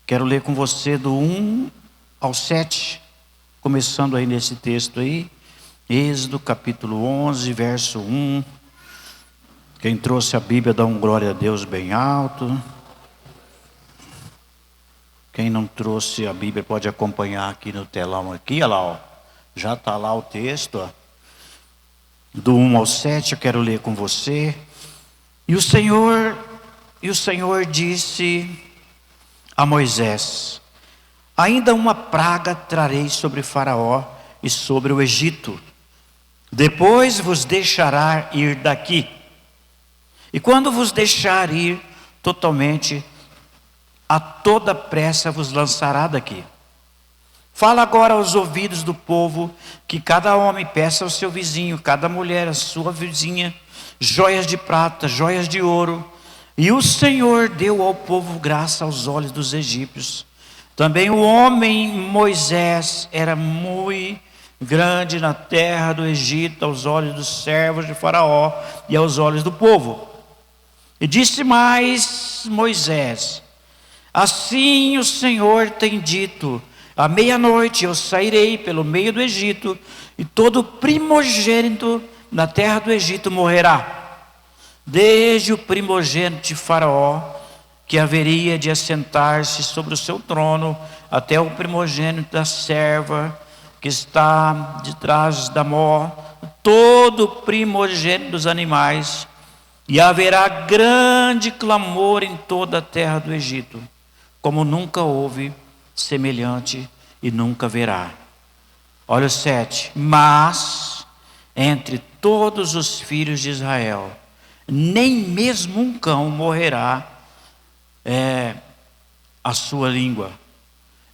Quero ler com você do 1 ao 7, começando aí nesse texto aí. Êxodo capítulo 11, verso 1. Quem trouxe a Bíblia dá um glória a Deus bem alto. Quem não trouxe a Bíblia pode acompanhar aqui no telão aqui, olha lá, ó. Já está lá o texto, ó. Do 1 ao 7 eu quero ler com você. E o Senhor disse a Moisés: ainda uma praga trarei sobre Faraó e sobre o Egito. Depois vos deixará ir daqui. E quando vos deixar ir totalmente, a toda pressa vos lançará daqui. Fala agora aos ouvidos do povo, que cada homem peça ao seu vizinho, cada mulher à sua vizinha, joias de prata, joias de ouro. E o Senhor deu ao povo graça aos olhos dos egípcios. Também o homem Moisés era muito grande na terra do Egito, aos olhos dos servos de Faraó e aos olhos do povo. E disse mais Moisés: assim o Senhor tem dito: à meia-noite eu sairei pelo meio do Egito, e todo primogênito na terra do Egito morrerá, desde o primogênito de Faraó, que haveria de assentar-se sobre o seu trono, até o primogênito da serva que está de trás da mó, todo primogênito dos animais. E haverá grande clamor em toda a terra do Egito, como nunca houve semelhante e nunca haverá. Olha o 7. Mas entre todos os filhos de Israel, nem mesmo um cão morrerá a sua língua,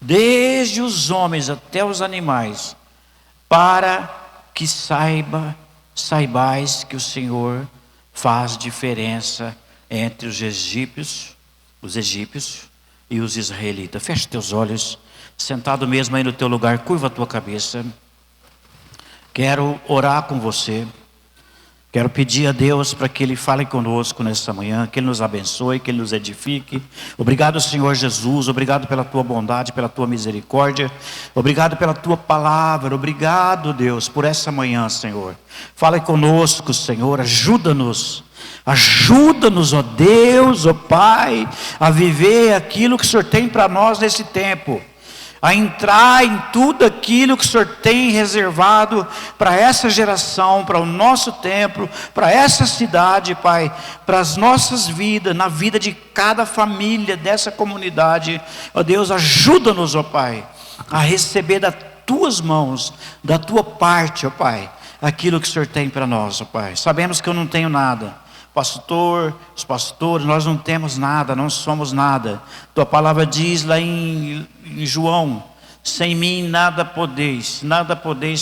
desde os homens até os animais, para que saibais que o Senhor faz diferença entre os egípcios e os israelitas. Feche teus olhos, sentado mesmo aí no teu lugar, curva a tua cabeça. Quero orar com você. Quero pedir a Deus para que Ele fale conosco nessa manhã, que Ele nos abençoe, que Ele nos edifique. Obrigado, Senhor Jesus, obrigado pela Tua bondade, pela Tua misericórdia. Obrigado pela Tua palavra, obrigado, Deus, por essa manhã, Senhor. Fale conosco, Senhor, ajuda-nos, ó Deus, ó Pai, a viver aquilo que o Senhor tem para nós nesse tempo. A entrar em tudo aquilo que o Senhor tem reservado para essa geração, para o nosso tempo, para essa cidade, Pai, para as nossas vidas, na vida de cada família dessa comunidade. Ó Deus, ajuda-nos, ó Pai, a receber das Tuas mãos, da Tua parte, ó Pai, aquilo que o Senhor tem para nós, ó Pai. Sabemos que eu não tenho nada. Pastor, os pastores, nós não temos nada, não somos nada. Tua palavra diz lá em João: sem mim nada podeis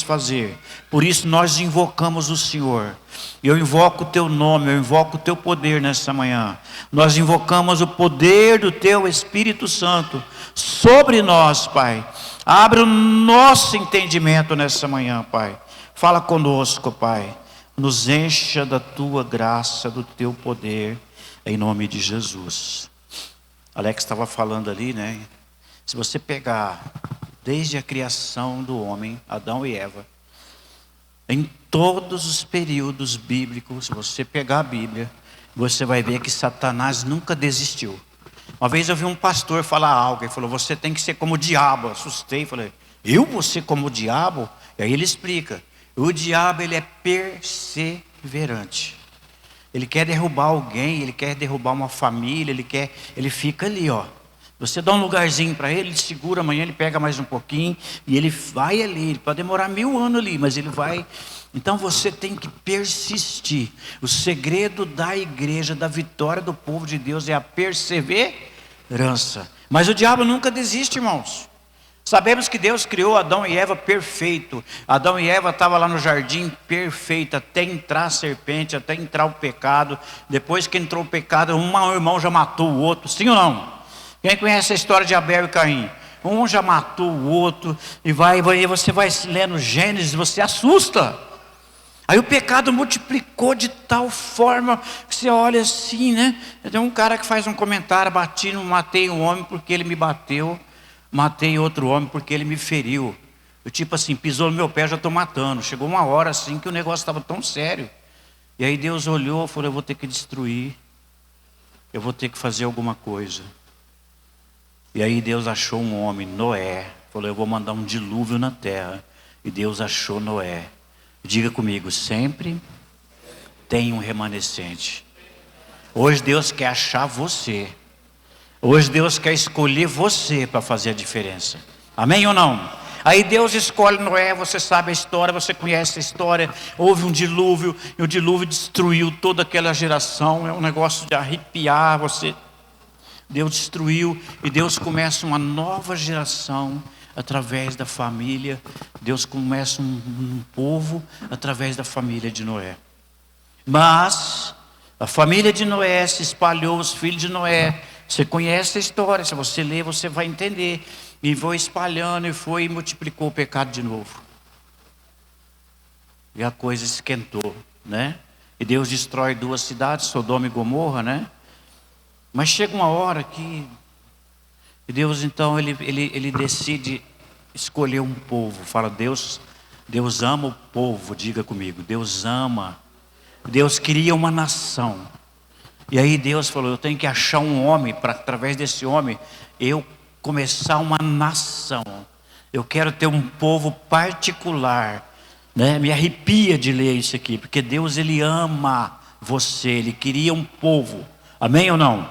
fazer. Por isso nós invocamos o Senhor. Eu invoco o Teu nome, eu invoco o Teu poder nessa manhã. Nós invocamos o poder do Teu Espírito Santo sobre nós, Pai. Abre o nosso entendimento nessa manhã, Pai. Fala conosco, Pai. Nos encha da Tua graça, do Teu poder, em nome de Jesus. Alex estava falando ali, né? Se você pegar desde a criação do homem, Adão e Eva, em todos os períodos bíblicos, se você pegar a Bíblia, você vai ver que Satanás nunca desistiu. Uma vez eu vi um pastor falar algo, ele falou: você tem que ser como o diabo. Eu assustei, falei: eu vou ser como o diabo? E aí ele explica: o diabo, ele é perseverante. Ele quer derrubar alguém, ele quer derrubar uma família, ele fica ali, ó. Você dá um lugarzinho para ele segura, amanhã ele pega mais um pouquinho, e ele vai ali, ele pode demorar 1000 anos ali, mas ele vai. Então você tem que persistir. O segredo da igreja, da vitória do povo de Deus, é a perseverança. Mas o diabo nunca desiste, irmãos. Sabemos que Deus criou Adão e Eva perfeito. Adão e Eva estavam lá no jardim perfeito, até entrar a serpente, até entrar o pecado. Depois que entrou o pecado, um irmão já matou o outro, sim ou não? Quem conhece a história de Abel e Caim? Um já matou o outro, e você vai lendo Gênesis, você assusta. Aí o pecado multiplicou de tal forma que você olha assim, né? Tem um cara que faz um comentário: matei um homem porque ele me bateu, matei outro homem porque ele me feriu. Eu tipo assim, pisou no meu pé, já estou matando. Chegou uma hora assim que o negócio estava tão sério. E aí Deus olhou e falou: eu vou ter que destruir, eu vou ter que fazer alguma coisa. E aí Deus achou um homem, Noé, falou: eu vou mandar um dilúvio na terra. E Deus achou Noé. Diga comigo: sempre tem um remanescente. Hoje Deus quer achar você. Hoje Deus quer escolher você para fazer a diferença. Amém ou não? Aí Deus escolhe Noé, você sabe a história, você conhece a história. Houve um dilúvio, e o dilúvio destruiu toda aquela geração. É um negócio de arrepiar você. Deus destruiu, e Deus começa uma nova geração através da família. Deus começa um povo através da família de Noé. Mas a família de Noé se espalhou, os filhos de Noé. Você conhece a história, se você ler você vai entender. E foi espalhando, e multiplicou o pecado de novo. E a coisa esquentou, né? E Deus destrói 2 cidades, Sodoma e Gomorra, né? Mas chega uma hora que Deus então ele decide escolher um povo. Fala: Deus ama o povo. Diga comigo: Deus ama. Deus queria uma nação. E aí Deus falou: eu tenho que achar um homem, para através desse homem eu começar uma nação. Eu quero ter um povo particular, né? Me arrepia de ler isso aqui, porque Deus ele ama você. Ele queria um povo. Amém ou não?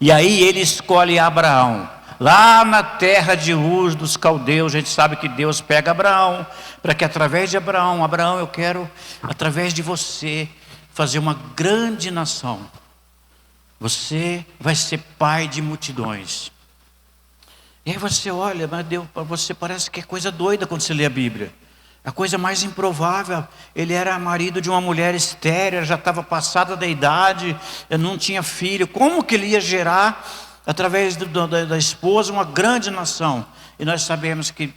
E aí ele escolhe Abraão. Lá na terra de Ur dos caldeus, a gente sabe que Deus pega Abraão, para que através de Abraão, eu quero, através de você, fazer uma grande nação. Você vai ser pai de multidões. E aí você olha, mas Deus, para você parece que é coisa doida quando você lê a Bíblia. A coisa mais improvável. Ele era marido de uma mulher estéril, já estava passada da idade, não tinha filho. Como que ele ia gerar, através da esposa, uma grande nação? E nós sabemos que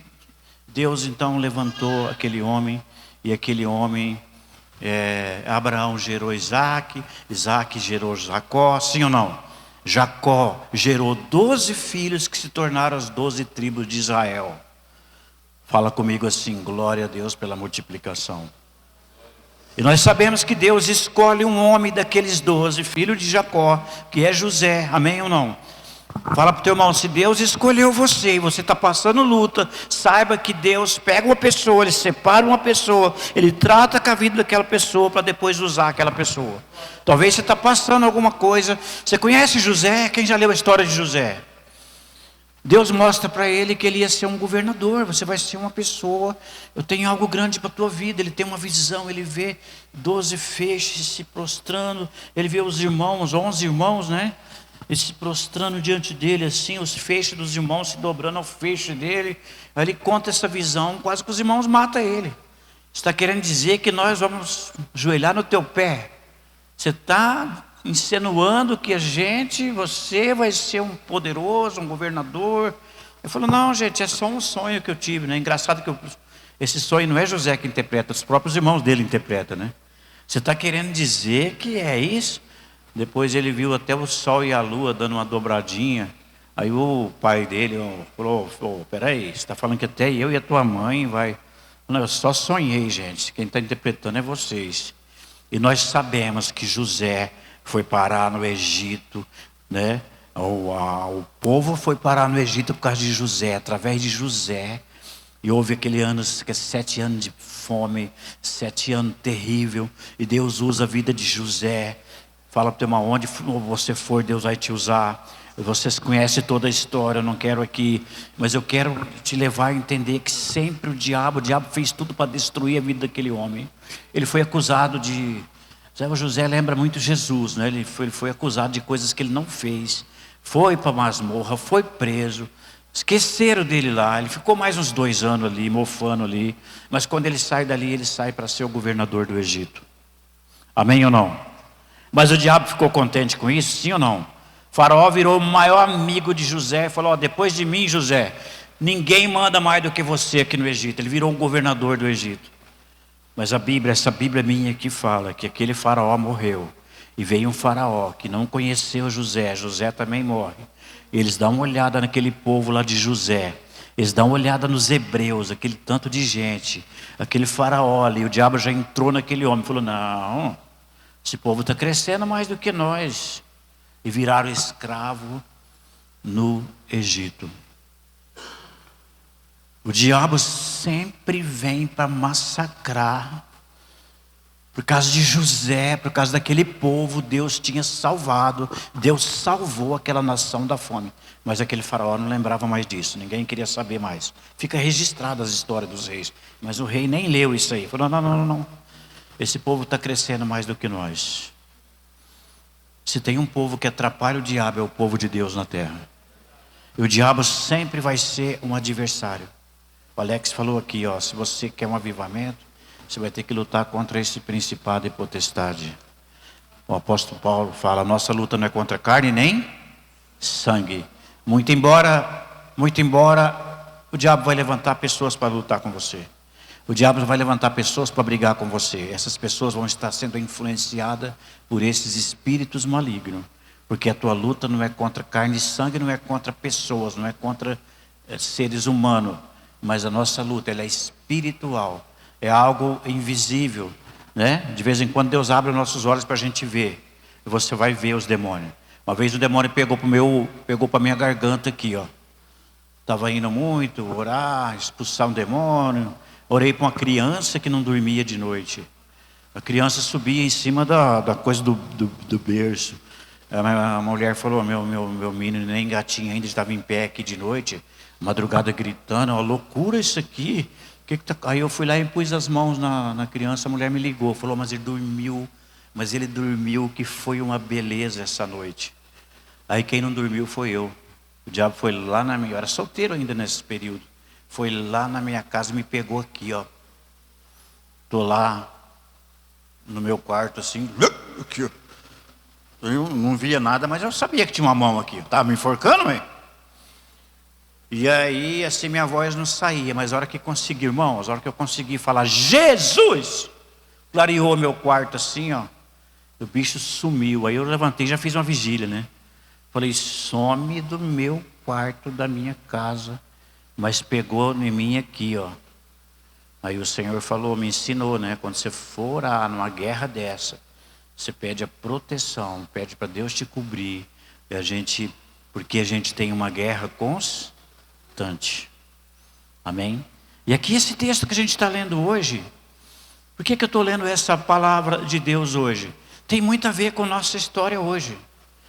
Deus então levantou aquele homem, e aquele homem, Abraão gerou Isaac, Isaac gerou Jacó, sim ou não? Jacó gerou 12 filhos que se tornaram as 12 tribos de Israel. Fala comigo assim: glória a Deus pela multiplicação. E nós sabemos que Deus escolhe um homem daqueles 12, filho de Jacó, que é José. Amém ou não? Fala para o teu irmão: se Deus escolheu você e você está passando luta, saiba que Deus pega uma pessoa, Ele separa uma pessoa, Ele trata com a vida daquela pessoa para depois usar aquela pessoa. Talvez você está passando alguma coisa. Você conhece José? Quem já leu a história de José? Deus mostra para ele que ele ia ser um governador. Você vai ser uma pessoa. Eu tenho algo grande para a tua vida. Ele tem uma visão. Ele vê 12 feixes se prostrando. Ele vê os irmãos, 11 irmãos, né? E se prostrando diante dele assim. Os feixes dos irmãos se dobrando ao feixe dele. Aí ele conta essa visão. Quase que os irmãos matam ele. Está querendo dizer que nós vamos ajoelhar no teu pé? Você está insinuando que você vai ser um poderoso, um governador? Eu falo: não, gente, é só um sonho que eu tive, né? Engraçado que esse sonho não é José que interpreta, os próprios irmãos dele interpretam, né? Você está querendo dizer que é isso? Depois ele viu até o sol e a lua dando uma dobradinha. Aí o pai dele falou: peraí, você está falando que até eu e a tua mãe vai... Não, eu só sonhei, gente. Quem está interpretando é vocês. E nós sabemos que José foi parar no Egito, né? O povo foi parar no Egito por causa de José, através de José. E houve aquele 7 anos de fome, 7 anos terrível. E Deus usa a vida de José. Fala para o teu irmão: onde você for, Deus vai te usar. Vocês conhecem toda a história, eu não quero aqui, mas eu quero te levar a entender que sempre o diabo fez tudo para destruir a vida daquele homem. Ele foi acusado de... José lembra muito Jesus, né? Ele foi acusado de coisas que ele não fez. Foi para a masmorra, foi preso. Esqueceram dele lá. Ele ficou mais uns 2 anos ali, mofando ali. Mas quando ele sai dali, ele sai para ser o governador do Egito. Amém ou não? Mas o diabo ficou contente com isso, sim ou não? Faraó virou o maior amigo de José e falou: depois de mim, José, ninguém manda mais do que você aqui no Egito. Ele virou um governador do Egito. Mas essa Bíblia minha que fala que aquele faraó morreu. E veio um faraó que não conheceu José. José também morre. Eles dão uma olhada naquele povo lá de José. Eles dão uma olhada nos hebreus, aquele tanto de gente. Aquele faraó ali, o diabo já entrou naquele homem. Falou, não, esse povo está crescendo mais do que nós. E viraram escravo no Egito. O diabo sempre vem para massacrar. Por causa de José, por causa daquele povo, Deus tinha salvado. Deus salvou aquela nação da fome. Mas aquele faraó não lembrava mais disso. Ninguém queria saber mais. Fica registrado as histórias dos reis. Mas o rei nem leu isso aí. Falou, não. Esse povo está crescendo mais do que nós. Se tem um povo que atrapalha o diabo, é o povo de Deus na terra. E o diabo sempre vai ser um adversário. O Alex falou aqui, se você quer um avivamento, você vai ter que lutar contra esse principado e potestade. O apóstolo Paulo fala, nossa luta não é contra carne nem sangue. Muito embora o diabo vai levantar pessoas para lutar com você. O diabo vai levantar pessoas para brigar com você. Essas pessoas vão estar sendo influenciadas por esses espíritos malignos. Porque a tua luta não é contra carne e sangue, não é contra pessoas, não é contra seres humanos. Mas a nossa luta, ela é espiritual. É algo invisível, né? De vez em quando Deus abre os nossos olhos para a gente ver. E você vai ver os demônios. Uma vez o demônio pegou para minha garganta aqui, Estava indo muito orar, expulsar um demônio. Orei para uma criança que não dormia de noite. A criança subia em cima da coisa do berço. A mulher falou, meu menino nem gatinho ainda estava em pé aqui de noite. Madrugada gritando, uma loucura isso aqui. Aí eu fui lá e pus as mãos na criança, a mulher me ligou, falou, mas ele dormiu, que foi uma beleza essa noite. Aí quem não dormiu foi eu. O diabo foi lá eu era solteiro ainda nesse período. Foi lá na minha casa e me pegou aqui, Tô lá no meu quarto assim, aqui, eu não via nada, mas eu sabia que tinha uma mão aqui. Estava me enforcando, hein? E aí, assim, minha voz não saía, mas a hora que consegui, irmãos, a hora que eu consegui falar, Jesus! Clareou meu quarto assim, o bicho sumiu. Aí eu levantei, já fiz uma vigília, né? Falei, some do meu quarto, da minha casa. Mas pegou em mim aqui, Aí o Senhor falou, me ensinou, né? Quando você for orar numa guerra dessa, você pede a proteção, pede para Deus te cobrir. E porque a gente tem uma guerra constante. Amém? E aqui esse texto que a gente está lendo hoje, por que eu estou lendo essa palavra de Deus hoje? Tem muito a ver com a nossa história hoje.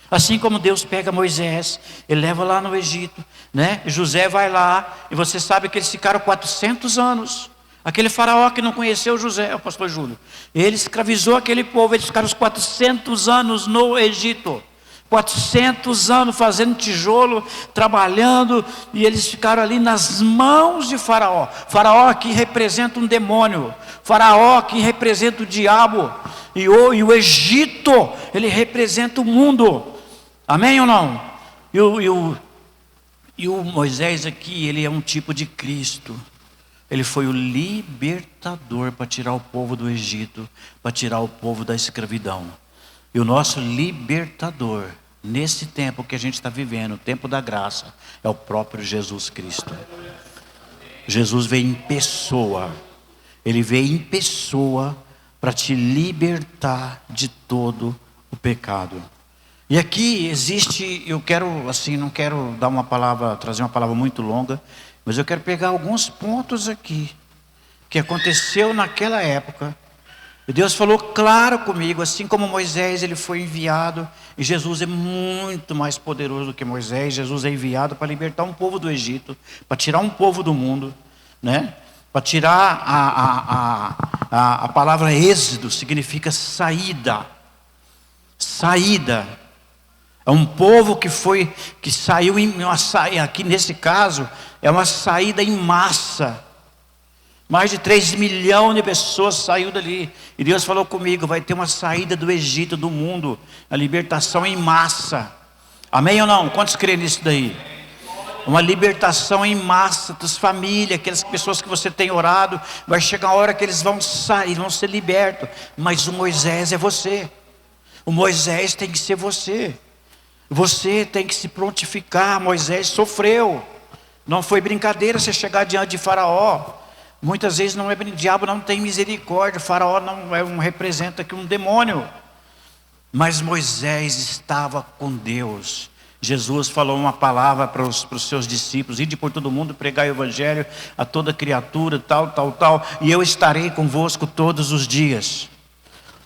Assim como Deus pega Moisés, ele leva lá no Egito, né? José vai lá, e você sabe que eles ficaram 400 anos. Aquele faraó que não conheceu José, o pastor Júlio, ele escravizou aquele povo, eles ficaram os 400 anos no Egito. 400 anos fazendo tijolo, trabalhando, e eles ficaram ali nas mãos de Faraó. Faraó que representa um demônio, Faraó que representa o diabo, e o Egito, ele representa o mundo. Amém ou não? E o Moisés aqui, ele é um tipo de Cristo. Ele foi o libertador para tirar o povo do Egito, para tirar o povo da escravidão. E o nosso libertador, nesse tempo que a gente está vivendo, o tempo da graça, é o próprio Jesus Cristo. Jesus veio em pessoa. Ele veio em pessoa para te libertar de todo o pecado. E aqui existe, eu quero, assim, não quero dar uma palavra, trazer uma palavra muito longa, mas eu quero pegar alguns pontos aqui, que aconteceu naquela época. E Deus falou claro comigo, assim como Moisés, ele foi enviado, e Jesus é muito mais poderoso do que Moisés. Jesus é enviado para libertar um povo do Egito, para tirar um povo do mundo, né? Para tirar a palavra êxodo, significa saída. Saída. É um povo que saiu aqui nesse caso, é uma saída em massa. Mais de 3 milhões de pessoas saiu dali. E Deus falou comigo, vai ter uma saída do Egito, do mundo. A libertação em massa. Amém ou não? Quantos creem nisso daí? uma libertação em massa das famílias, aquelas pessoas que você tem orado. Vai chegar a hora que eles vão sair, vão ser libertos. Mas o Moisés é você. O Moisés tem que ser você. Você tem que se prontificar. Moisés sofreu. Não foi brincadeira você chegar diante de Faraó. Muitas vezes não é, o diabo não tem misericórdia. O Faraó não representa aqui um demônio. Mas Moisés estava com Deus. Jesus falou uma palavra para os seus discípulos: ide por todo mundo, pregai o evangelho a toda criatura, tal, e eu estarei convosco todos os dias.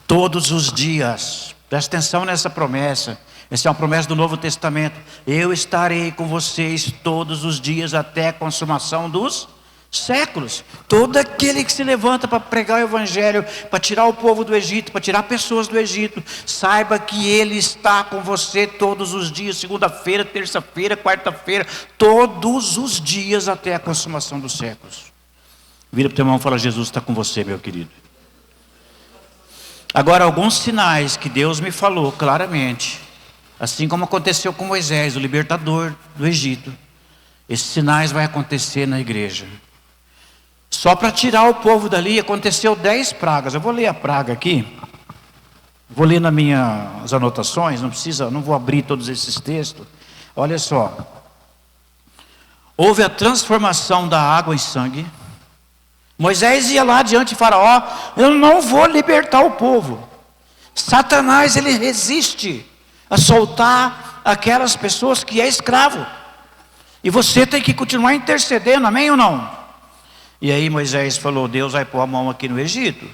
Todos os dias. Presta atenção nessa promessa. Essa é uma promessa do Novo Testamento. Eu estarei com vocês todos os dias até a consumação dos séculos. Todo aquele que se levanta para pregar o evangelho, para tirar o povo do Egito, para tirar pessoas do Egito, saiba que ele está com você todos os dias, segunda-feira, terça-feira, quarta-feira, todos os dias até a consumação dos séculos. Vira para o teu irmão e fala: Jesus está com você, meu querido. Agora, alguns sinais que Deus me falou claramente, assim como aconteceu com Moisés, o libertador do Egito, esses sinais vão acontecer na igreja. Só para tirar o povo dali, aconteceu 10 pragas. Eu vou ler a praga aqui. Vou ler nas minhas anotações, não vou abrir todos esses textos. Olha só. Houve a transformação da água em sangue. Moisés ia lá diante de Faraó: eu não vou libertar o povo. Satanás, ele resiste a soltar aquelas pessoas que é escravo. E você tem que continuar intercedendo, amém ou não? E aí Moisés falou: Deus vai pôr a mão aqui no Egito.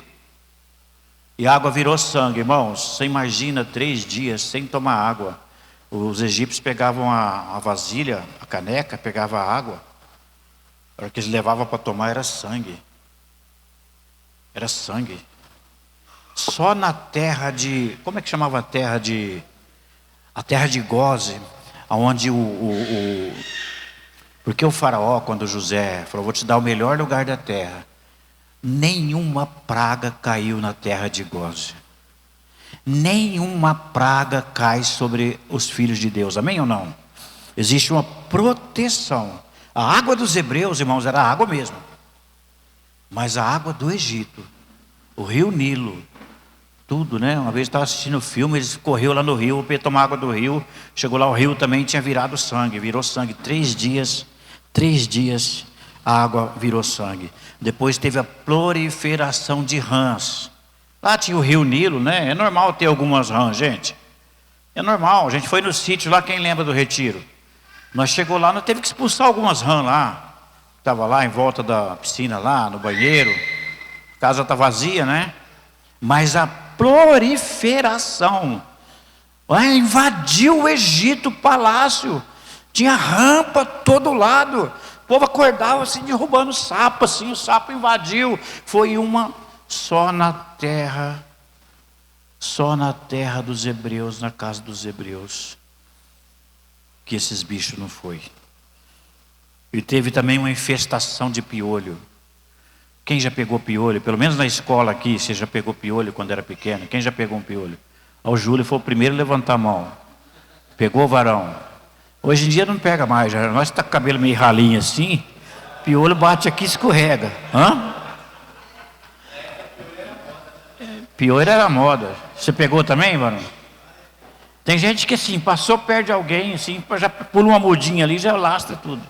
E a água virou sangue, irmãos. Você imagina 3 dias sem tomar água. Os egípcios pegavam a vasilha, a caneca, pegavam a água. A hora que eles levavam para tomar era sangue. Era sangue. Só na terra de... Como é que chamava a terra de... A terra de Goze, onde porque o faraó, quando José falou: vou te dar o melhor lugar da terra, nenhuma praga caiu na terra de Goze. Nenhuma praga cai sobre os filhos de Deus, amém ou não? Existe uma proteção. A água dos hebreus, irmãos, era água mesmo. Mas a água do Egito, o rio Nilo, tudo, né? Uma vez eu estava assistindo o filme, eles correu lá no rio para tomar água do rio. Chegou lá, o rio também tinha virado sangue, virou sangue. 3 dias a água virou sangue. Depois teve a proliferação de rãs. Lá tinha o rio Nilo, né? É normal ter algumas rãs, gente. É normal. A gente foi no sítio lá, quem lembra do Retiro? Nós chegou lá, nós teve que expulsar algumas rãs lá. Estava lá em volta da piscina, lá no banheiro. A casa está vazia, né? Mas a proliferação invadiu o Egito, o palácio. Tinha rampa todo lado. O povo acordava assim, derrubando sapo, assim, o sapo invadiu. Foi uma só na terra dos hebreus, na casa dos hebreus, que esses bichos não foi. E teve também uma infestação de piolho. Quem já pegou piolho? Pelo menos na escola aqui, você já pegou piolho quando era pequeno? Quem já pegou um piolho? O Júlio foi o primeiro a levantar a mão. Pegou o varão. Hoje em dia não pega mais. Nós está com o cabelo meio ralinho assim, piolho bate aqui e escorrega. Hã? Piolho era moda. Você pegou também, varão? Tem gente que assim, passou perto de alguém, assim, já pula uma mudinha ali, já lastra tudo.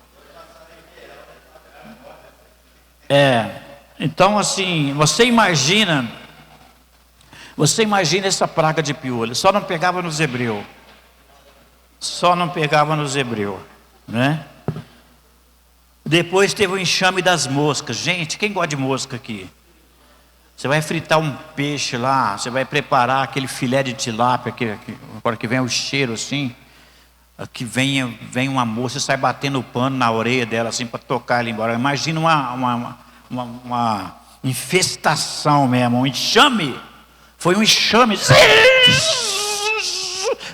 Então assim, você imagina essa praga de piolho. Só não pegava nos hebreus. Né? Depois teve o enxame das moscas. Gente, quem gosta de mosca aqui? Você vai fritar um peixe lá, você vai preparar aquele filé de tilápia, agora que vem o cheiro assim, que vem uma mosca, você sai batendo o pano na orelha dela assim para tocar ela embora. Imagina uma infestação mesmo, um enxame. Foi um enxame.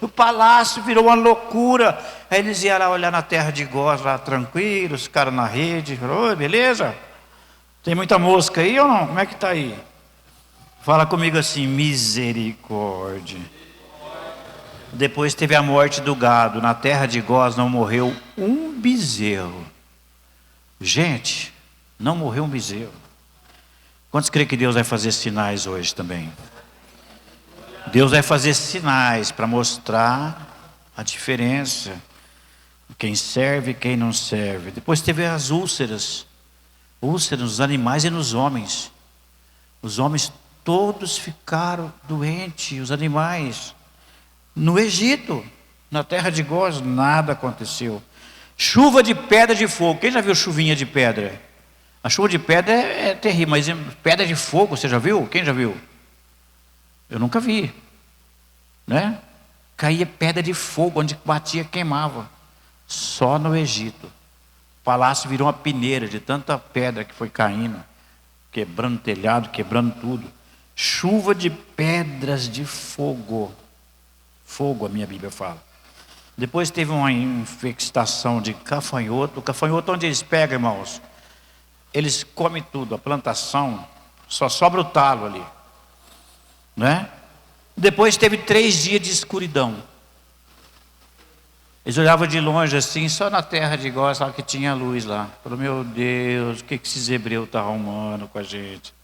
O palácio virou uma loucura. Aí eles iam lá olhar na terra de Góis, lá tranquilos, os caras na rede. Oi, beleza? Tem muita mosca aí ou não? Como é que está aí? Fala comigo assim: misericórdia. Depois teve a morte do gado. Na terra de Gós não morreu um bezerro. Gente, não morreu um bezerro. Quantos creem que Deus vai fazer sinais hoje também? Deus vai fazer sinais para mostrar a diferença. Quem serve e quem não serve. Depois teve as úlceras. Úlceras nos animais e nos homens. Os homens todos ficaram doentes, os animais. No Egito, na terra de Gós, nada aconteceu. Chuva de pedra de fogo. Quem já viu chuvinha de pedra? A chuva de pedra é terrível, mas pedra de fogo, você já viu? Quem já viu? Eu nunca vi, né? Caía pedra de fogo, onde batia, queimava. Só no Egito. O palácio virou uma peneira de tanta pedra que foi caindo, quebrando telhado, quebrando tudo. Chuva de pedras de fogo. Fogo, a minha Bíblia fala. Depois teve uma infestação de gafanhoto. O gafanhoto, onde eles pegam, irmãos? Eles comem tudo, a plantação, só sobra o talo ali, né? Depois teve 3 dias de escuridão. Eles olhavam de longe assim, só na terra de Góis, lá que tinha luz lá. Falou, meu Deus, o que esses hebreus estão arrumando com a gente?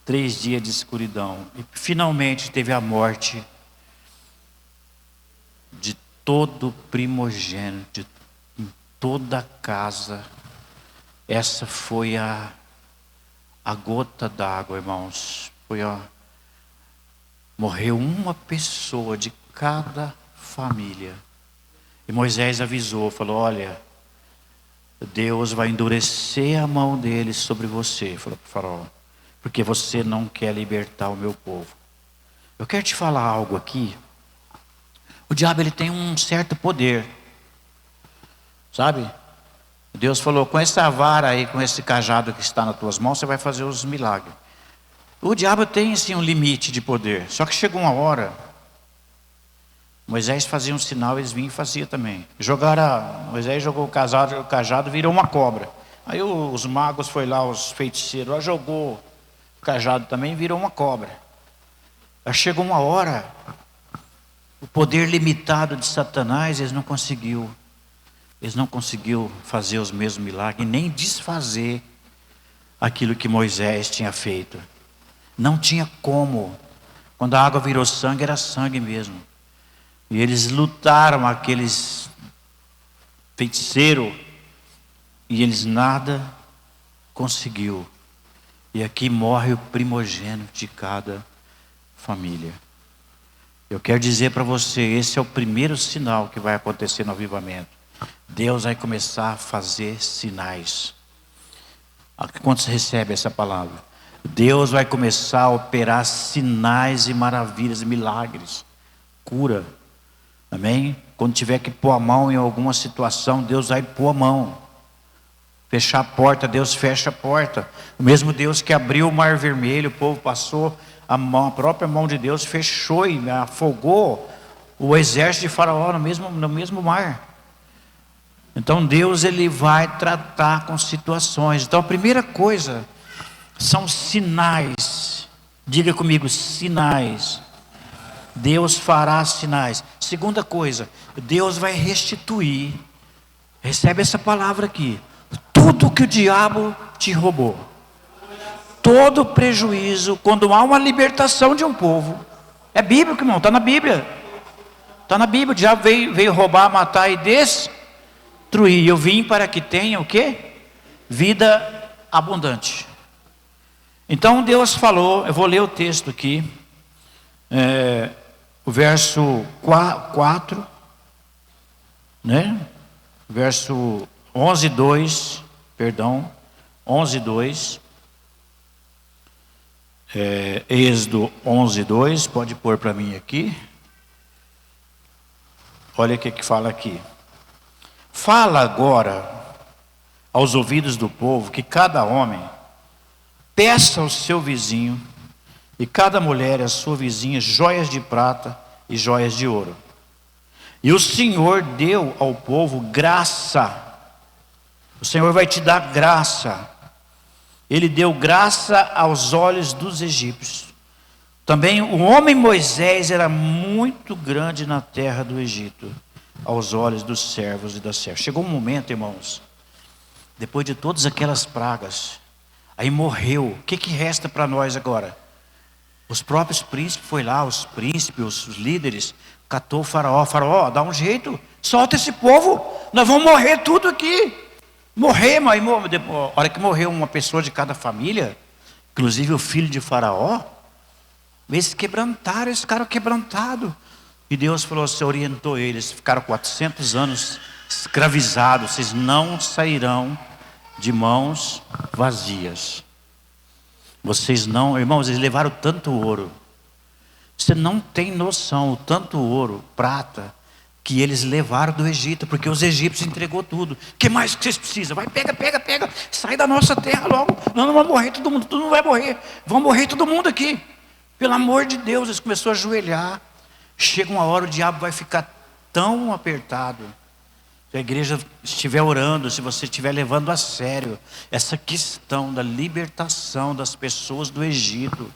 3 dias de escuridão. E finalmente teve a morte de todo primogênito, em toda a casa. Essa foi a gota d'água, irmãos. Morreu uma pessoa de cada família. E Moisés avisou, falou, olha, Deus vai endurecer a mão dele sobre você, falou para o faraó, porque você não quer libertar o meu povo. Eu quero te falar algo aqui. O diabo, ele tem um certo poder, sabe? Deus falou, com essa vara aí, com esse cajado que está nas tuas mãos, você vai fazer os milagres. O diabo tem sim um limite de poder. Só que chegou uma hora, Moisés fazia um sinal, eles vinham e faziam também. Moisés jogou o cajado, virou uma cobra. Aí os magos foram lá, os feiticeiros, lá jogou o cajado também, virou uma cobra. Aí chegou uma hora, o poder limitado de Satanás, eles não conseguiu fazer os mesmos milagres, nem desfazer aquilo que Moisés tinha feito. Não tinha como. Quando a água virou sangue, era sangue mesmo. E eles lutaram, aqueles feiticeiros, e eles nada conseguiu. E aqui morre o primogênito de cada família. Eu quero dizer para você, esse é o primeiro sinal que vai acontecer no avivamento. Deus vai começar a fazer sinais. Quantos recebem essa palavra? Deus vai começar a operar sinais e maravilhas, milagres, cura. Amém? Quando tiver que pôr a mão em alguma situação, Deus vai pôr a mão. Fechar a porta, Deus fecha a porta. O mesmo Deus que abriu o mar vermelho, o povo passou, a própria mão de Deus fechou e afogou o exército de Faraó no mesmo mar. Então Deus, ele vai tratar com situações. Então a primeira coisa são sinais. Diga comigo, sinais. Deus fará sinais. Segunda coisa, Deus vai restituir. Recebe essa palavra aqui. Tudo que o diabo te roubou. Todo prejuízo, quando há uma libertação de um povo. É bíblico, irmão, está na Bíblia. Está na Bíblia. O diabo veio roubar, matar e destruir. Eu vim para que tenha o quê? Vida abundante. Então Deus falou, eu vou ler o texto aqui, o verso 4, né? Verso 11:2, perdão, 11:2, Êxodo 11:2, pode pôr para mim aqui. Olha o que fala aqui. Fala agora aos ouvidos do povo que cada homem peça ao seu vizinho e cada mulher à sua vizinha joias de prata e joias de ouro. E o Senhor deu ao povo graça. O Senhor vai te dar graça. Ele deu graça aos olhos dos egípcios. Também o homem Moisés era muito grande na terra do Egito, aos olhos dos servos e das servas. Chegou um momento, irmãos, depois de todas aquelas pragas, aí morreu. O que resta para nós agora? Os próprios príncipes, foi lá, os príncipes, os líderes, catou o faraó. Faraó, dá um jeito, solta esse povo, nós vamos morrer tudo aqui. Morrer, mas a hora que morreu uma pessoa de cada família, inclusive o filho de faraó, eles quebrantaram, eles ficaram quebrantados. E Deus falou, você orientou eles, ficaram 400 anos escravizados, vocês não sairão de mãos vazias. Vocês não, irmãos, eles levaram tanto ouro. Você não tem noção, o tanto ouro, prata, que eles levaram do Egito, porque os egípcios entregou tudo. O que mais que vocês precisam? Vai, pega, sai da nossa terra logo. Não vai morrer todo mundo, tu não vai morrer. Vão morrer todo mundo aqui. Pelo amor de Deus, eles começaram a ajoelhar. Chega uma hora, o diabo vai ficar tão apertado. Se a igreja estiver orando, se você estiver levando a sério essa questão da libertação das pessoas do Egito,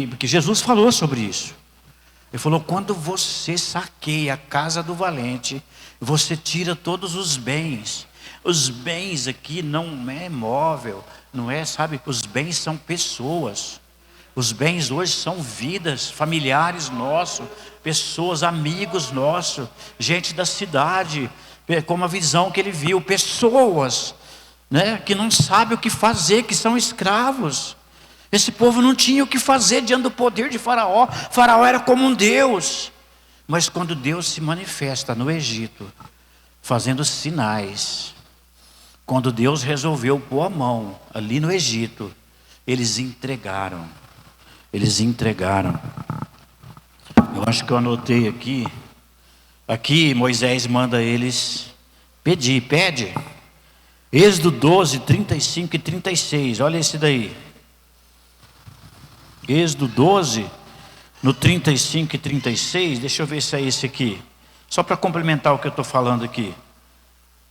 porque Jesus falou sobre isso. Ele falou, quando você saqueia a casa do valente, você tira todos os bens. Os bens aqui não é móvel, não é, sabe? Os bens são pessoas. Os bens hoje são vidas, familiares nossos, pessoas, amigos nossos, gente da cidade, como a visão que ele viu, pessoas, né, que não sabem o que fazer, que são escravos. Esse povo não tinha o que fazer diante do poder de Faraó. Faraó era como um Deus. Mas quando Deus se manifesta no Egito, fazendo sinais, quando Deus resolveu pôr a mão ali no Egito, eles entregaram. Eles entregaram. Eu acho que eu anotei aqui. Aqui Moisés manda eles pedir. Pede. Êxodo 12, 35 e 36. Olha esse daí. Êxodo 12, no 35 e 36. Deixa eu ver se é esse aqui. Só para complementar o que eu estou falando aqui.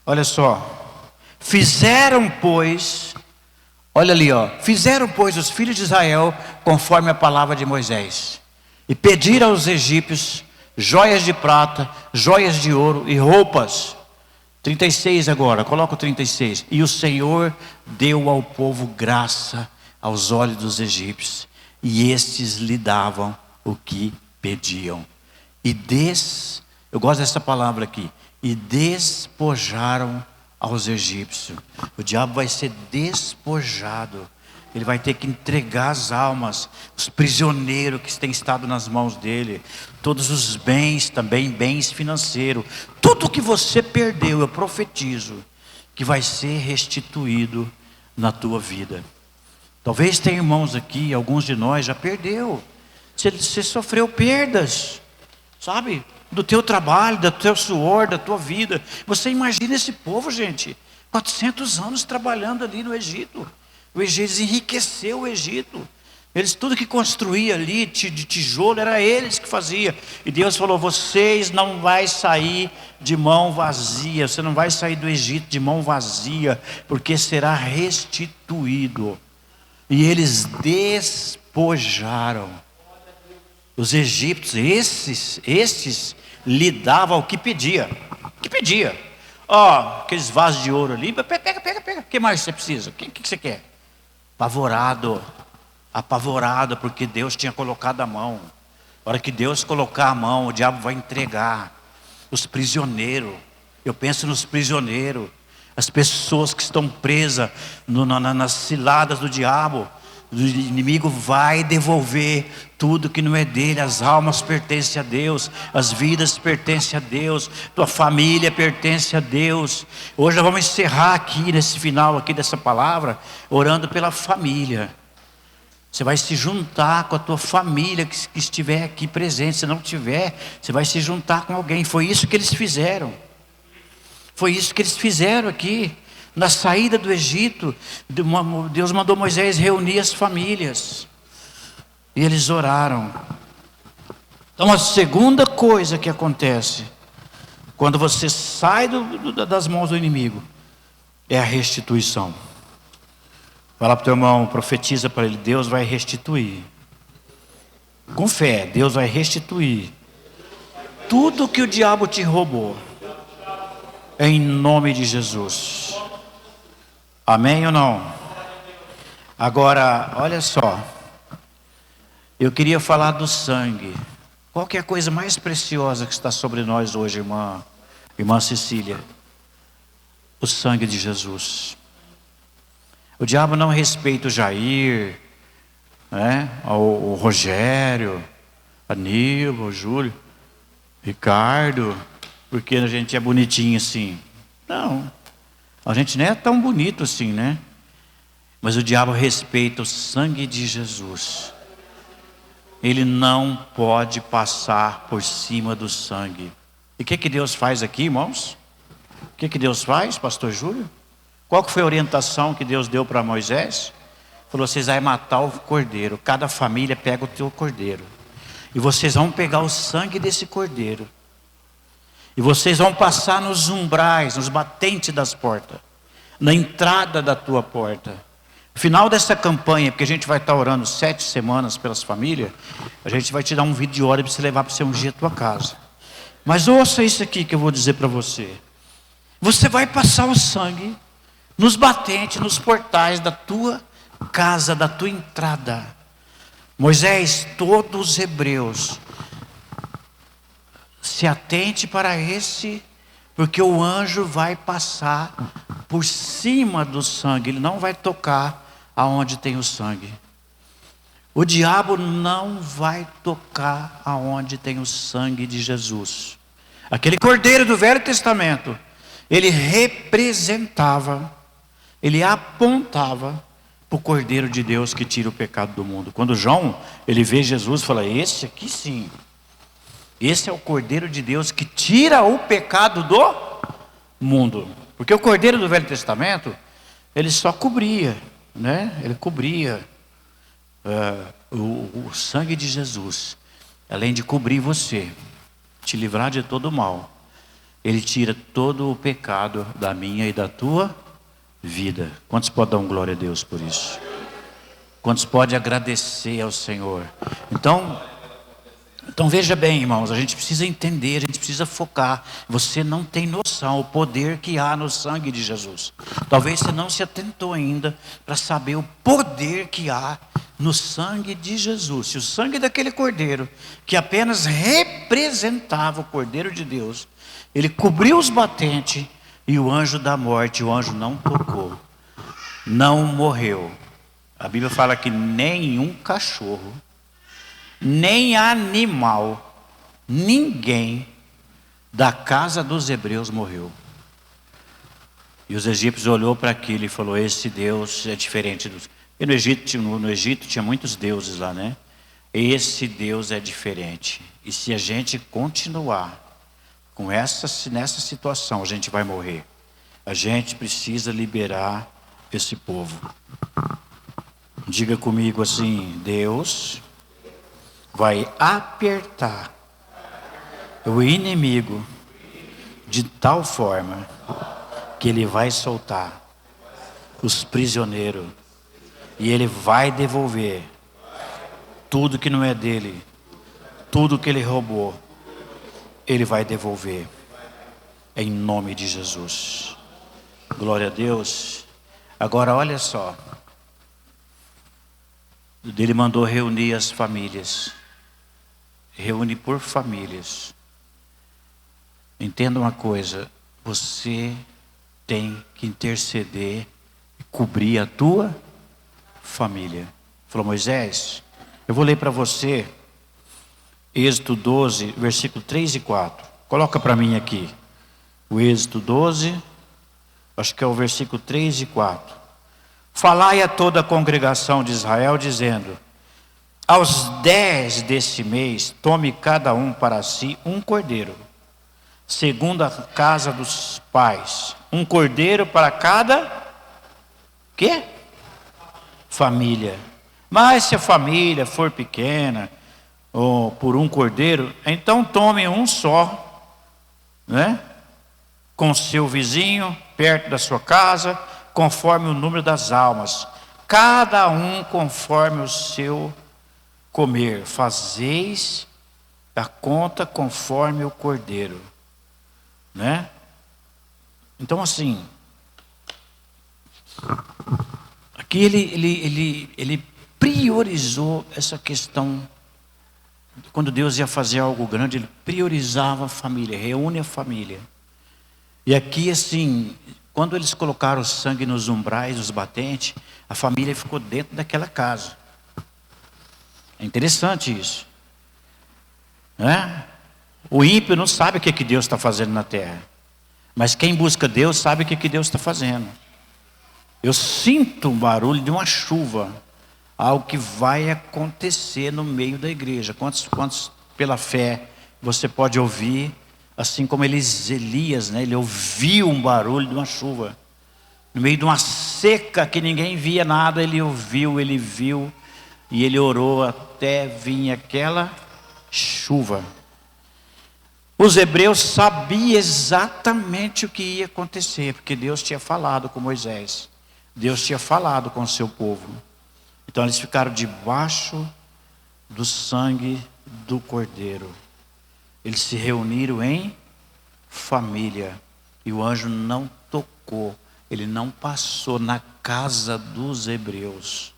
Olha só. Fizeram, pois... Olha ali, ó. Fizeram, pois, os filhos de Israel conforme a palavra de Moisés. E pediram aos egípcios joias de prata, joias de ouro e roupas. 36 agora, coloca o 36. E o Senhor deu ao povo graça aos olhos dos egípcios. E estes lhe davam o que pediam. Eu gosto dessa palavra aqui. E despojaram aos egípcios. O diabo vai ser despojado. Ele vai ter que entregar as almas, os prisioneiros que têm estado nas mãos dele, todos os bens também, bens financeiros, tudo que você perdeu, eu profetizo que vai ser restituído na tua vida. Talvez tenha irmãos aqui, alguns de nós já perdeu. Você sofreu perdas, sabe? Do teu trabalho, do teu suor, da tua vida. Você imagina esse povo, gente, 400 anos trabalhando ali no Egito. O Egito enriqueceu o Egito. Eles, tudo que construía ali de tijolo, era eles que faziam. E Deus falou, vocês não vão sair de mão vazia. Você não vai sair do Egito de mão vazia, porque será restituído. E eles despojaram. Os egípcios, esses lhe davam o que pedia. O que pedia? Ó, aqueles vasos de ouro ali. Pega. O que mais você precisa? O que você quer? Apavorado, porque Deus tinha colocado a mão. A hora que Deus colocar a mão, o diabo vai entregar. Os prisioneiros. Eu penso nos prisioneiros. As pessoas que estão presas nas ciladas do diabo. O inimigo vai devolver tudo que não é dele. As almas pertencem a Deus, as vidas pertencem a Deus, tua família pertence a Deus. Hoje nós vamos encerrar aqui nesse final aqui dessa palavra, orando pela família. Você vai se juntar com a tua família que estiver aqui presente. Se não tiver, você vai se juntar com alguém. Foi isso que eles fizeram. Foi isso que eles fizeram aqui. Na saída do Egito, Deus mandou Moisés reunir as famílias. E eles oraram. Então a segunda coisa que acontece, quando você sai das mãos do inimigo, é a restituição. Fala para o teu irmão, profetiza para ele, Deus vai restituir. Com fé, Deus vai restituir tudo que o diabo te roubou, em nome de Jesus. Amém ou não? Agora, olha só, eu queria falar do sangue. Qual que é a coisa mais preciosa que está sobre nós hoje, irmã Cecília? O sangue de Jesus. O diabo não respeita o Jair, né? o Rogério, a Nilva, o Júlio, Ricardo, porque a gente é bonitinho assim. Não, a gente não é tão bonito assim, né? Mas o diabo respeita o sangue de Jesus. Ele não pode passar por cima do sangue. E o que Deus faz aqui, irmãos? O que Deus faz, pastor Júlio? Qual que foi a orientação que Deus deu para Moisés? Falou, vocês vão matar o cordeiro. Cada família pega o teu cordeiro. E vocês vão pegar o sangue desse cordeiro. E vocês vão passar nos umbrais, nos batentes das portas. Na entrada da tua porta. No final dessa campanha, porque a gente vai estar orando 7 semanas pelas famílias, a gente vai te dar um vídeo de hora para você levar para você ungir a tua casa. Mas ouça isso aqui que eu vou dizer para você. Você vai passar o sangue nos batentes, nos portais da tua casa, da tua entrada. Moisés, todos os hebreus, se atente para esse, porque o anjo vai passar por cima do sangue, ele não vai tocar aonde tem o sangue. O diabo não vai tocar aonde tem o sangue de Jesus. Aquele cordeiro do Velho Testamento, ele representava, ele apontava para o cordeiro de Deus que tira o pecado do mundo. Quando João, ele vê Jesus, fala, esse aqui sim, esse é o cordeiro de Deus que tira o pecado do mundo. Porque o cordeiro do Velho Testamento, ele só cobria, né? Ele cobria o sangue de Jesus, além de cobrir você, te livrar de todo o mal, ele tira todo o pecado da minha e da tua vida. Quantos podem dar um glória a Deus por isso? Quantos podem agradecer ao Senhor? Então veja bem, irmãos, a gente precisa entender, a gente precisa focar. Você não tem noção o poder que há no sangue de Jesus. Talvez você não se atentou ainda para saber o poder que há no sangue de Jesus. Se o sangue daquele cordeiro, que apenas representava o cordeiro de Deus, ele cobriu os batentes e o anjo da morte, o anjo não tocou, não morreu. A Bíblia fala que nenhum cachorro, nem animal, ninguém da casa dos hebreus morreu. E os egípcios olhou para aquilo e falou, esse Deus é diferente dos... E no Egito tinha muitos deuses lá, né? Esse Deus é diferente. E se a gente continuar nessa situação, a gente vai morrer. A gente precisa liberar esse povo. Diga comigo assim, Deus vai apertar o inimigo de tal forma que ele vai soltar os prisioneiros e ele vai devolver tudo que não é dele, tudo que ele roubou, ele vai devolver em nome de Jesus. Glória a Deus. Agora olha só, ele mandou reunir as famílias. Reúne por famílias. Entenda uma coisa, você tem que interceder e cobrir a tua família. Falou, Moisés, eu vou ler para você Êxodo 12, versículo 3 e 4. Coloca para mim aqui. O Êxodo 12, acho que é o versículo 3 e 4. Falai a toda a congregação de Israel, dizendo, aos 10 desse mês, tome cada um para si um cordeiro, segundo a casa dos pais. Um cordeiro para cada, quê? Família. Mas se a família for pequena, ou por um cordeiro, então tome um só, né? Com seu vizinho, perto da sua casa, conforme o número das almas. Cada um conforme o seu comer, fazeis a conta conforme o cordeiro, né? Então assim, aqui ele priorizou essa questão. Quando Deus ia fazer algo grande, ele priorizava a família, reúne a família. E aqui assim, quando eles colocaram o sangue nos umbrais, os batentes, a família ficou dentro daquela casa. É interessante isso, né? O ímpio não sabe o que Deus está fazendo na terra, mas quem busca Deus sabe o que Deus está fazendo. Eu sinto um barulho de uma chuva, algo que vai acontecer no meio da igreja. Quantos pela fé você pode ouvir, assim como Elias, né? Ele ouviu um barulho de uma chuva, no meio de uma seca que ninguém via nada, ele ouviu, ele viu, e ele orou até vir aquela chuva. Os hebreus sabiam exatamente o que ia acontecer, porque Deus tinha falado com Moisés, Deus tinha falado com o seu povo. Então eles ficaram debaixo do sangue do cordeiro. Eles se reuniram em família, e o anjo não tocou, ele não passou na casa dos hebreus.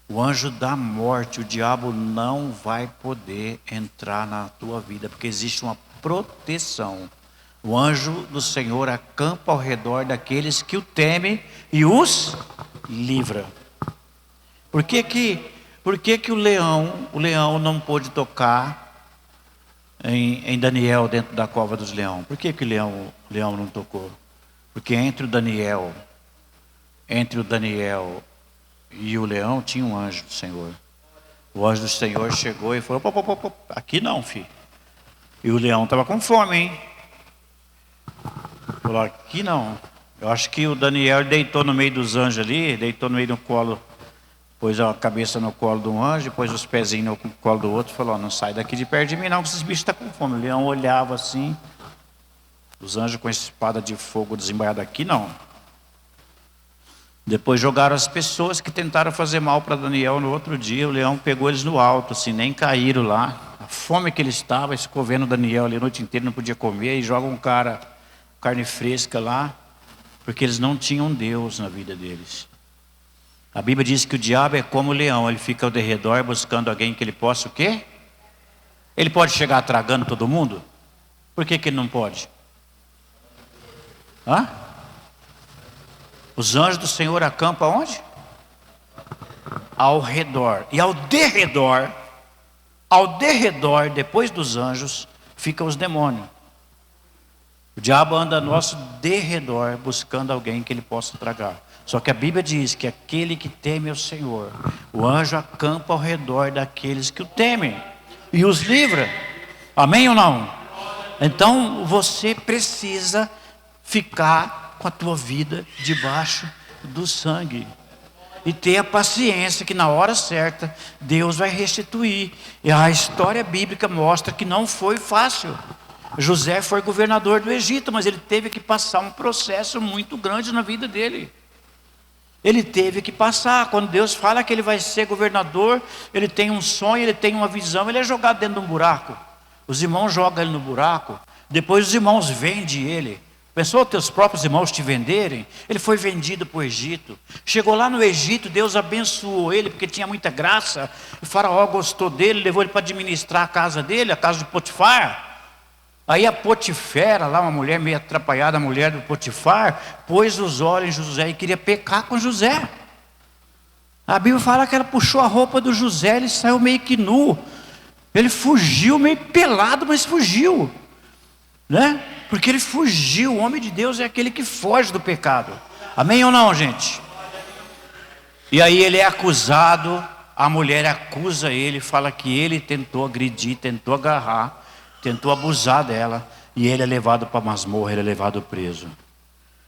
O anjo da morte, o diabo não vai poder entrar na tua vida, porque existe uma proteção. O anjo do Senhor acampa ao redor daqueles que o temem e os livra. Por que que o leão não pôde tocar em Daniel dentro da cova dos leões? Por que o leão não tocou? Porque entre o Daniel e o leão tinha um anjo do Senhor. O anjo do Senhor chegou e falou: aqui não, filho. E o leão estava com fome, hein? Falou: aqui não. Eu acho que o Daniel deitou no meio dos anjos ali, deitou no meio do colo, pôs a cabeça no colo de um anjo, pôs os pezinhos no colo do outro, falou: não sai daqui de perto de mim não, que esses bichos estão com fome. O leão olhava assim, os anjos com a espada de fogo desembainhada: aqui não. Depois jogaram as pessoas que tentaram fazer mal para Daniel. No outro dia o leão pegou eles no alto, assim, nem caíram lá. A fome que ele estava, ficou vendo Daniel ali a noite inteira, não podia comer, e joga um cara, carne fresca lá, porque eles não tinham Deus na vida deles. A Bíblia diz que o diabo é como o leão, ele fica ao derredor buscando alguém que ele possa o quê? Ele pode chegar tragando todo mundo? Por que ele não pode? Hã? Os anjos do Senhor acampam onde? Ao redor. E ao derredor, depois dos anjos, ficam os demônios. O diabo anda ao nosso derredor, buscando alguém que ele possa tragar. Só que a Bíblia diz que aquele que teme ao Senhor, o anjo acampa ao redor daqueles que o temem e os livra. Amém ou não? Então você precisa ficar com a tua vida debaixo do sangue e ter a paciência que na hora certa Deus vai restituir. E a história bíblica mostra que não foi fácil. José foi governador do Egito, mas ele teve que passar um processo muito grande na vida dele. Ele teve que passar. Quando Deus fala que ele vai ser governador, ele tem um sonho, ele tem uma visão, ele é jogado dentro de um buraco. Os irmãos jogam ele no buraco, depois os irmãos vendem ele. Pensou teus próprios irmãos te venderem? Ele foi vendido para o Egito. Chegou lá no Egito, Deus abençoou ele, porque tinha muita graça. O faraó gostou dele, levou ele para administrar a casa dele, a casa de Potifar. Aí a Potifera, lá uma mulher meio atrapalhada, a mulher do Potifar, pôs os olhos em José e queria pecar com José. A Bíblia fala que ela puxou a roupa do José, ele saiu meio que nu. Ele fugiu meio pelado, mas fugiu, né? Porque ele fugiu. O homem de Deus é aquele que foge do pecado. Amém ou não, gente? E aí ele é acusado, a mulher acusa ele, fala que ele tentou agredir, tentou agarrar, tentou abusar dela, e ele é levado para a masmorra, ele é levado preso.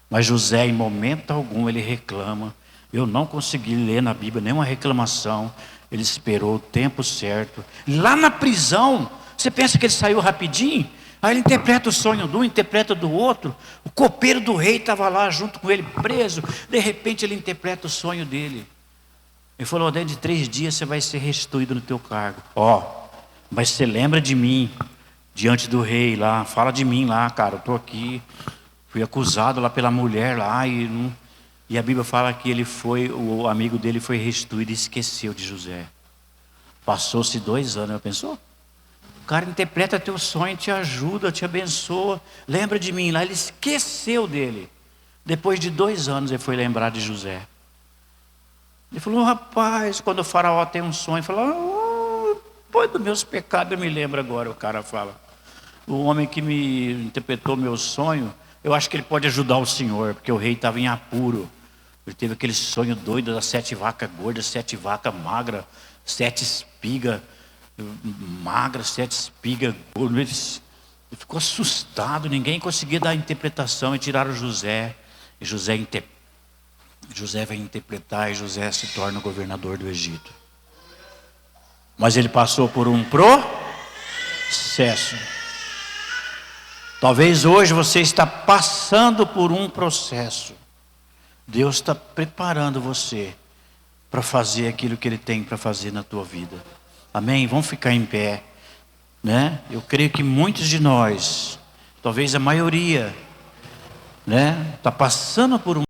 Mas José, em momento algum, ele reclama. Eu não consegui ler na Bíblia nenhuma reclamação. Ele esperou o tempo certo. Lá na prisão, você pensa que ele saiu rapidinho? Aí ele interpreta o sonho de um, interpreta do outro. O copeiro do rei estava lá junto com ele preso. De repente ele interpreta o sonho dele. Ele falou: dentro de 3 dias você vai ser restituído no teu cargo. Mas você lembra de mim diante do rei lá, fala de mim lá, cara, eu estou aqui, fui acusado lá pela mulher lá, e a Bíblia fala que o amigo dele foi restituído e esqueceu de José. Passou-se 2 anos, já pensou? O cara interpreta teu sonho, te ajuda, te abençoa, lembra de mim lá, ele esqueceu dele. Depois de 2 anos ele foi lembrar de José. Ele falou: rapaz, quando o faraó tem um sonho, fala: depois dos meus pecados eu me lembro agora. O cara fala: o homem que me interpretou meu sonho, eu acho que ele pode ajudar o senhor, porque o rei estava em apuro. Ele teve aquele sonho doido das 7 vacas gordas, 7 vacas magras, 7 espigas magras, 7 espigas gordas. Ele ficou assustado, ninguém conseguia dar a interpretação, e tiraram José. E José vai interpretar, e José se torna o governador do Egito. Mas ele passou por um processo. Talvez hoje você está passando por um processo. Deus está preparando você para fazer aquilo que Ele tem para fazer na tua vida. Amém? Vamos ficar em pé, né? Eu creio que muitos de nós, talvez a maioria, né, está passando por um